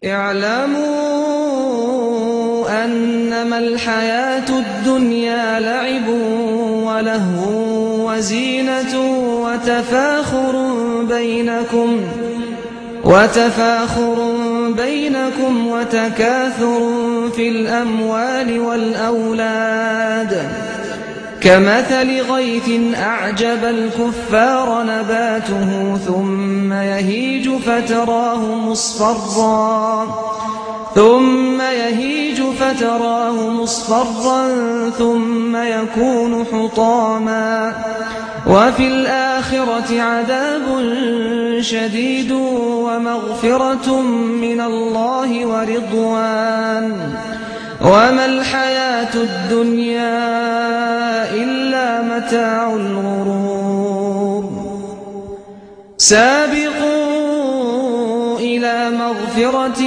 اعلموا أنما الحياة الدنيا لعب ولهو وزينة وتفاخر بينكم وتكاثر في الأموال والأولاد كمثل غيث أعجب الكفار نباته ثم يهيج فتراه مصفرا ثم يكون حطاما وفي الآخرة عذاب شديد ومغفرة من الله ورضوان وما الحياة الدنيا إلا متاع الغرور سابقوا إلى مغفرة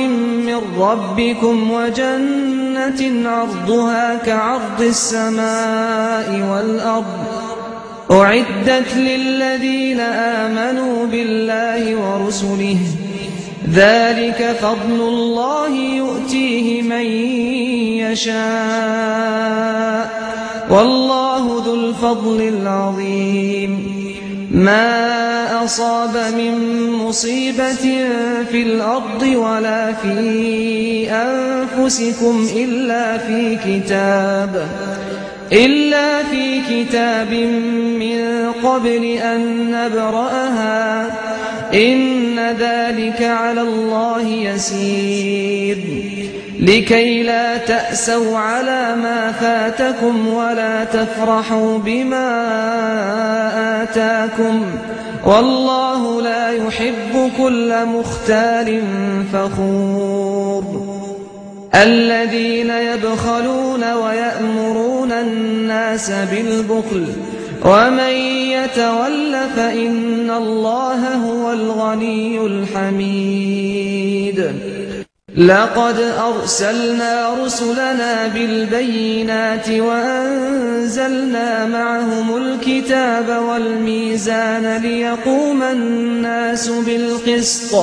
من ربكم وجنة عرضها كعرض السماء والأرض أعدت للذين آمنوا بالله ورسله ذلك فضل الله يؤتيه من يشاء والله ذو الفضل العظيم ما أصاب من مصيبة في الأرض ولا في أنفسكم إلا في كتاب من قبل أن نبرأها إن ذلك على الله يسير لكي لا تأسوا على ما فاتكم ولا تفرحوا بما آتاكم والله لا يحب كل مختال فخور الذين يبخلون ويأمرون الناس بالبخل ومن يتول فإن الله هو الغني الحميد لقد أرسلنا رسلنا بالبينات وأنزلنا معهم الكتاب والميزان ليقوم الناس بالقسط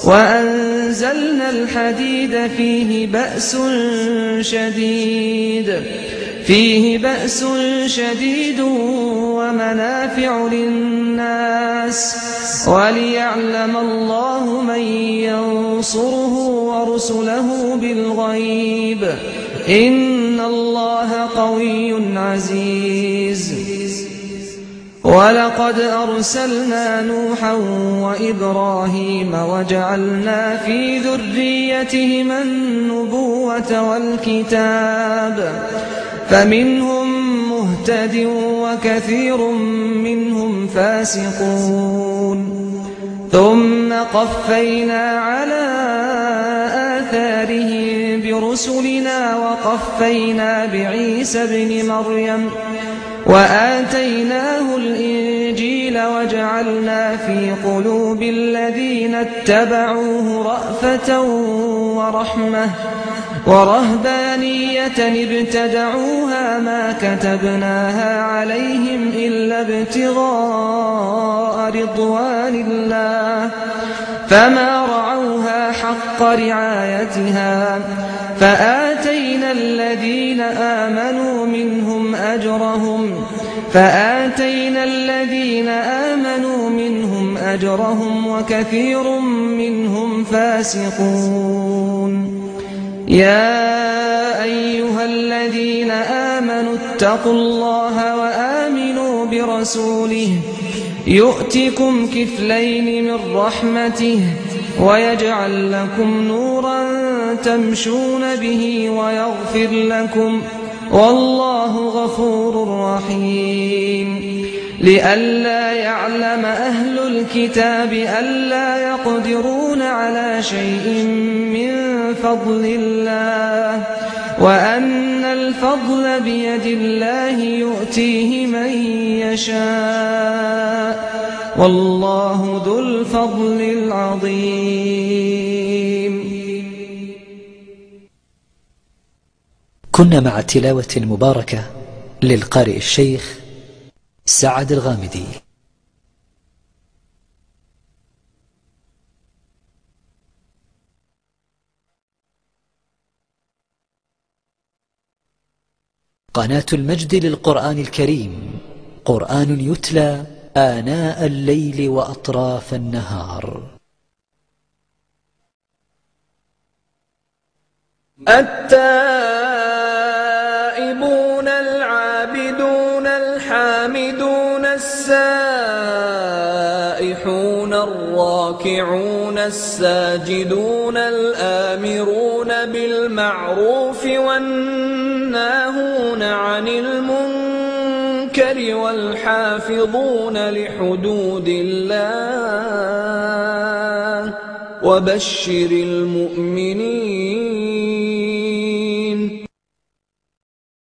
وأنزلنا الحديد فيه بأس شديد ومنافع للناس وليعلم الله من ينصره ورسله بالغيب إن الله قوي عزيز ولقد أرسلنا نوحا وإبراهيم وجعلنا في ذريتهما النبوة والكتاب فمنهم مهتد وكثير منهم فاسقون ثم قفينا على آثارهم برسلنا وقفينا بعيسى ابن مريم وآتيناه الإنجيل وجعلنا في قلوب الذين اتبعوه رأفة ورحمة ورهبانية ابتدعوها ما كتبناها عليهم إلا ابتغاء رضوان الله فما رعوها حق رعايتها فآتينا الذين آمنوا منهم أجرهم وكثير منهم فاسقون يا أيها الذين آمنوا اتقوا الله وآمنوا برسوله يؤتكم كفلين من رحمته ويجعل لكم نورا تمشون به ويغفر لكم والله غفور رحيم لئلا يعلم أهل الكتاب ألا يقدرون على شيء من فضل الله وأن الفضل بيد الله يؤتيه من يشاء والله ذو الفضل العظيم. كنا مع التلاوة المباركة للقارئ الشيخ سعد الغامدي. قناة المجد للقرآن الكريم، قرآن يتلى آناء الليل وأطراف النهار. التائبون العابدون الحامدون السائحون الراكعون الساجدون الآمرون بالمعروف والناهون عن المنكر والحافظون لحدود الله وبشر المؤمنين.